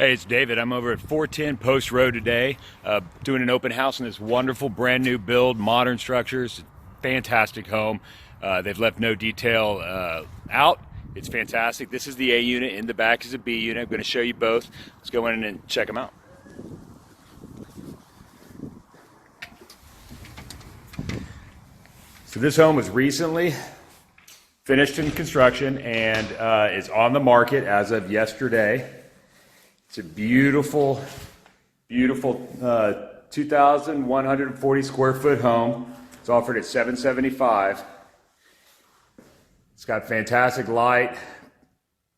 Hey, it's David. I'm over at 410 Post Road today, doing an open house on this wonderful brand new build, modern structures, fantastic home. They've left no detail out. It's fantastic. This is the A unit, in the back is a B unit. I'm going to show you both. Let's go in and check them out. So this home was recently finished in construction and is on the market as of yesterday. It's a beautiful, beautiful 2,140 square foot home. It's offered at $775. It's got fantastic light,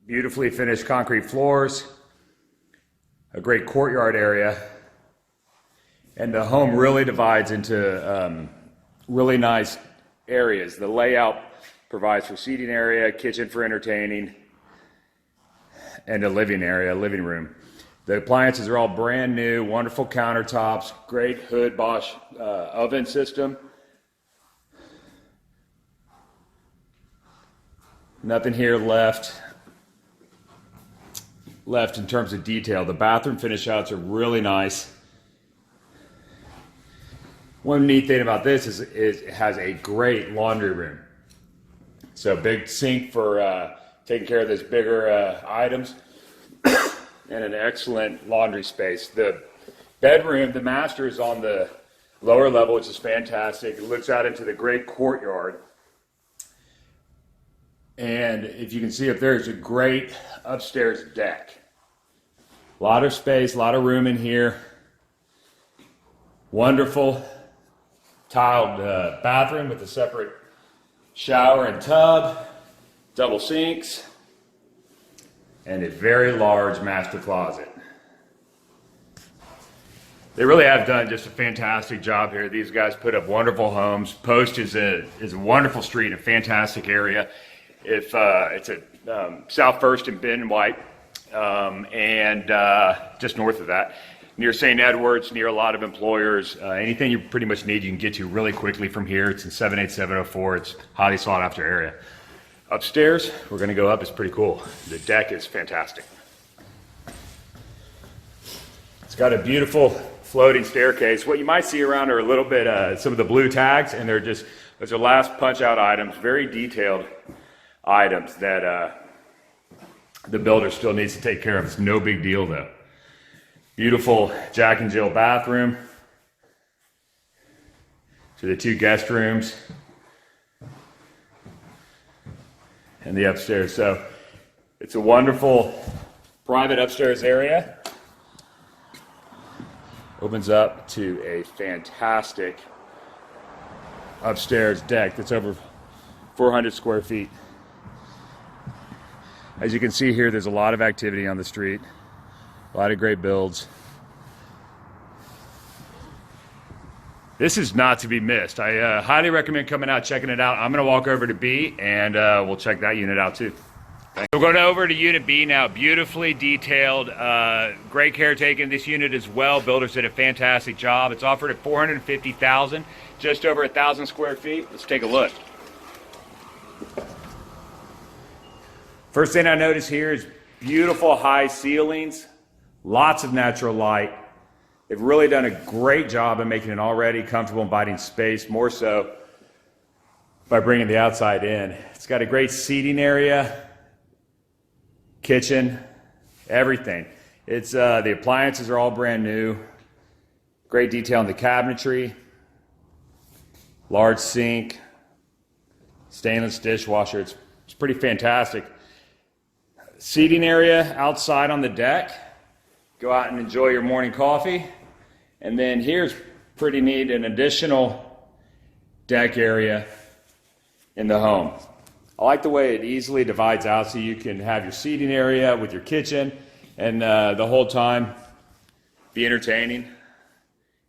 beautifully finished concrete floors, a great courtyard area, and the home really divides into really nice areas. The layout provides for seating area, kitchen for entertaining, and a living area, a living room. The appliances are all brand new, wonderful countertops, great Hood Bosch oven system. Nothing here left in terms of detail. The bathroom finish outs are really nice. One neat thing about this is it has a great laundry room. So big sink for taking care of those bigger items. And an excellent laundry space. The bedroom, the master, is on the lower level, which is fantastic. It looks out into the great courtyard. And if you can see up there, there's a great upstairs deck. A lot of space, a lot of room in here. Wonderful tiled bathroom with a separate shower and tub, double sinks, and a very large master closet. They really have done just a fantastic job here. These guys put up wonderful homes. Post is a wonderful street, a fantastic area. If it's at South First and Ben and White, and just north of that, near St. Edwards, near a lot of employers. Anything you pretty much need, you can get to really quickly from here. It's in 78704. It's a highly sought after area. Upstairs, we're going to go up. It's pretty cool. The deck is fantastic. It's got a beautiful floating staircase. What you might see around are a little bit some of the blue tags, and those are last punch out items, very detailed items that the builder still needs to take care of. It's no big deal though. Beautiful Jack and Jill bathroom. To the two guest rooms. And the upstairs. So it's a wonderful private upstairs area. Opens up to a fantastic upstairs deck that's over 400 square feet. As you can see here, there's a lot of activity on the street. A lot of great builds. This is not to be missed. I highly recommend coming out, checking it out. I'm going to walk over to B, and we'll check that unit out too. So we're going over to Unit B now. Beautifully detailed, great care taken. This unit as well. Builders did a fantastic job. It's offered at $450,000, just over 1,000 square feet. Let's take a look. First thing I notice here is beautiful high ceilings, lots of natural light. They've really done a great job of making an already comfortable, inviting space, more so by bringing the outside in. It's got a great seating area, kitchen, everything. It's the appliances are all brand new. Great detail in the cabinetry, large sink, stainless dishwasher. It's pretty fantastic. Seating area outside on the deck. Go out and enjoy your morning coffee. And then here's pretty neat, an additional deck area in the home. I like the way it easily divides out so you can have your seating area with your kitchen and the whole time be entertaining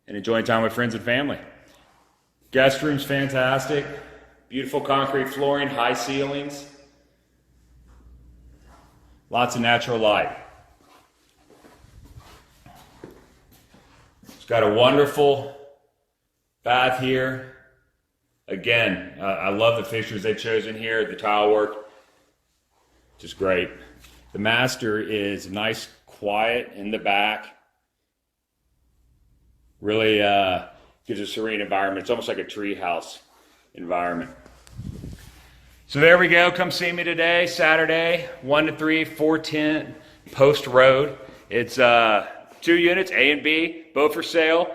and enjoying time with friends and family. Guest room's fantastic. Beautiful concrete flooring, high ceilings. Lots of natural light. It's got a wonderful bath here. Again, I love the fixtures they've chosen here, the tile work, just great. The master is nice quiet in the back. Really gives a serene environment. It's almost like a tree house environment. So there we go. Come see me today, Saturday, 1 to 3, 410 Post Road. It's 2 units, A and B, both for sale.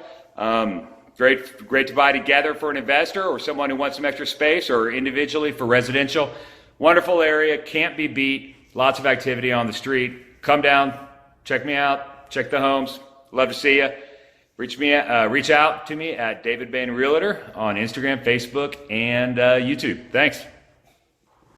Great to buy together for an investor or someone who wants some extra space, or individually for residential. Wonderful area, can't be beat. Lots of activity on the street. Come down, check me out, check the homes. Love to see you. Reach out to me at David Bain Realtor on Instagram, Facebook, and YouTube. Thanks.